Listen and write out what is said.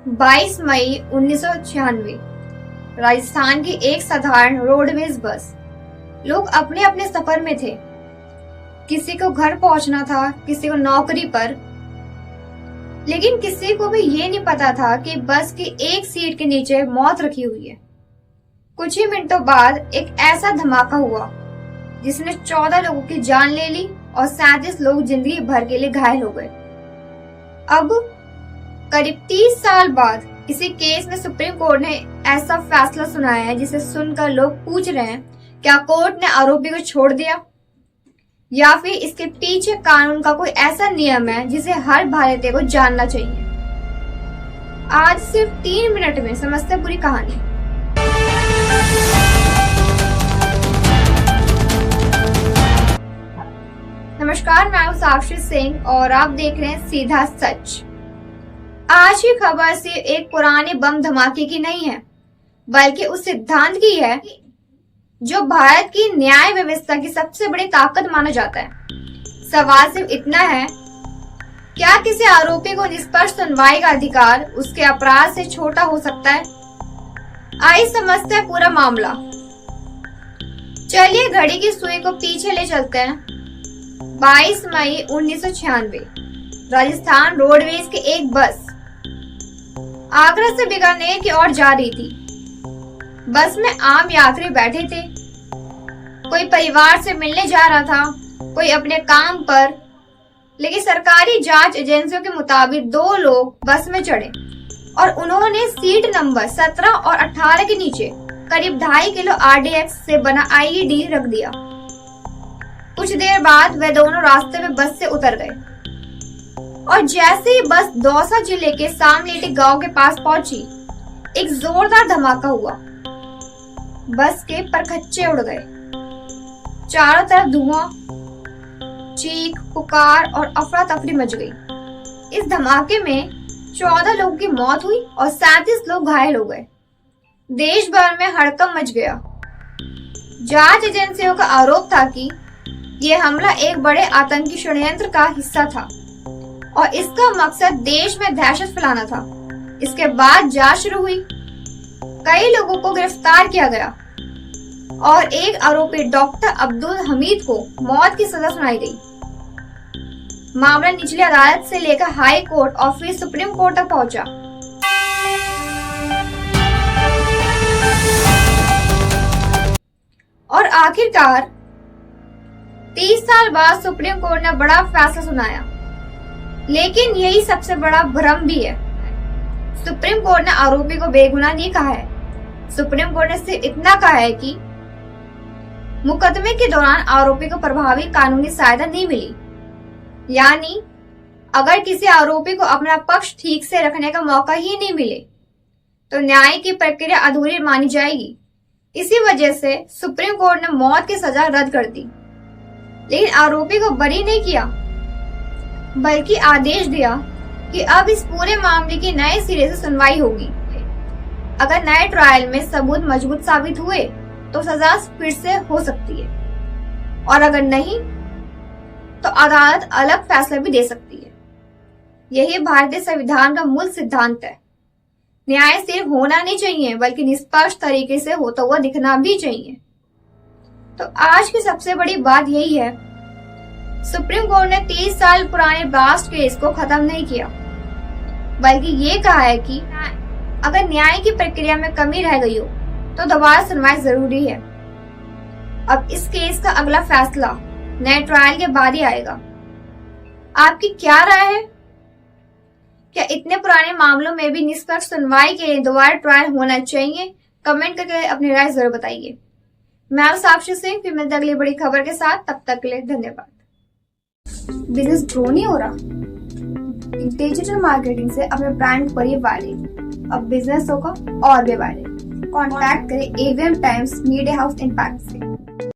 22 मई 1996 राजस्थान की एक साधारण रोडवेज बस। लोग अपने अपने सफर में थे। किसी को घर पहुंचना था, किसी को नौकरी पर, लेकिन किसी को भी ये नहीं पता था कि बस की एक सीट के नीचे मौत रखी हुई है। कुछ ही मिनटों बाद एक ऐसा धमाका हुआ जिसने 14 लोगों की जान ले ली और 37 लोग जिंदगी भर के लिए घायल हो गए। अब करीब 30 साल बाद इसी केस में सुप्रीम कोर्ट ने ऐसा फैसला सुनाया है जिसे सुनकर लोग पूछ रहे हैं, क्या कोर्ट ने आरोपी को छोड़ दिया या फिर इसके पीछे कानून का कोई ऐसा नियम है जिसे हर भारतीय को जानना चाहिए। आज सिर्फ 3 मिनट में समझते पूरी कहानी। नमस्कार, मैं हूं साक्षी सिंह और आप देख रहे हैं सीधा सच। आज की खबर सिर्फ एक पुराने बम धमाके की नहीं है, बल्कि उस सिद्धांत की है जो भारत की न्याय व्यवस्था की सबसे बड़ी ताकत माना जाता है। सवाल सिर्फ इतना है, क्या किसी आरोपी को निष्पक्ष सुनवाई का अधिकार उसके अपराध से छोटा हो सकता है? आइए समझते हैं पूरा मामला। चलिए घड़ी की सुई को पीछे ले चलते हैं। 22 मई 1996 राजस्थान रोडवेज की एक बस आगरा से बीकानेर की ओर जा रही थी। बस में आम यात्री बैठे थे। कोई परिवार से मिलने जा रहा था, कोई अपने काम पर। लेकिन सरकारी जांच एजेंसियों के मुताबिक 2 लोग बस में चढ़े और उन्होंने सीट नंबर 17 और 18 के नीचे करीब 2.5 किलो RDX से बना IED रख दिया। कुछ देर बाद वे दोनों रास्ते में बस से उतर गए और जैसे ही बस दौसा जिले के सामनेटी गांव के पास पहुंची, एक जोरदार धमाका हुआ। बस के परखच्चे उड़ गए। चारों तरफ धुआं, चीख पुकार और अफरा तफरी मच गई। इस धमाके में 14 लोगों की मौत हुई और 37 लोग घायल हो गए। देश भर में हड़कंप मच गया। जांच एजेंसियों का आरोप था कि यह हमला एक बड़े आतंकी षड्यंत्र का हिस्सा था और इसका मकसद देश में दहशत फैलाना था। इसके बाद जांच शुरू हुई। कई लोगों को गिरफ्तार किया गया और एक आरोपी डॉक्टर अब्दुल हमीद को मौत की सजा सुनाई गई। मामला निचली अदालत से लेकर हाई कोर्ट और फिर सुप्रीम कोर्ट तक पहुंचा। और आखिरकार 30 साल बाद सुप्रीम कोर्ट ने बड़ा फैसला सुनाया। लेकिन यही सबसे बड़ा भ्रम भी है। सुप्रीम कोर्ट ने आरोपी को बेगुनाह नहीं कहा है। सुप्रीम कोर्ट ने सिर्फ इतना कहा है कि मुकदमे के दौरान आरोपी को प्रभावी कानूनी सहायता नहीं मिली। यानी अगर किसी आरोपी को अपना पक्ष ठीक से रखने का मौका ही नहीं मिले तो न्याय की प्रक्रिया अधूरी मानी जाएगी। इसी वजह से सुप्रीम कोर्ट ने मौत की सजा रद्द कर दी, लेकिन आरोपी को बरी नहीं किया, बल्कि आदेश दिया कि अब इस पूरे मामले की नए सिरे से सुनवाई होगी। अगर नए ट्रायल में सबूत मजबूत साबित हुए तो सजा फिर से हो सकती है और अगर नहीं तो अदालत अलग फैसला भी दे सकती है। यही भारतीय संविधान का मूल सिद्धांत है। न्याय सिर्फ होना नहीं चाहिए बल्कि निष्पक्ष तरीके से होता हुआ दिखना भी चाहिए। तो आज की सबसे बड़ी बात यही है, सुप्रीम कोर्ट ने 30 साल पुराने ब्लास्ट केस को खत्म नहीं किया, बल्कि ये कहा है कि अगर न्याय की प्रक्रिया में कमी रह गई हो तो दोबारा सुनवाई जरूरी है। अब इस केस का अगला फैसला नए ट्रायल के बाद ही आएगा। आपकी क्या राय है? क्या इतने पुराने मामलों में भी निष्पक्ष सुनवाई के लिए दोबारा ट्रायल होना चाहिए? कमेंट करके अपनी राय जरूर बताइए। मैं हूं साक्षी सिंह, फिर मिलते अगली बड़ी खबर के साथ। तब तक के लिए धन्यवाद। बिजनेस ग्रो नहीं हो रहा? डिजिटल मार्केटिंग से अपने ब्रांड को करिए वायरल। अब बिजनेस होगा और भी वायरल। कॉन्टैक्ट करें AVM times media house impact से।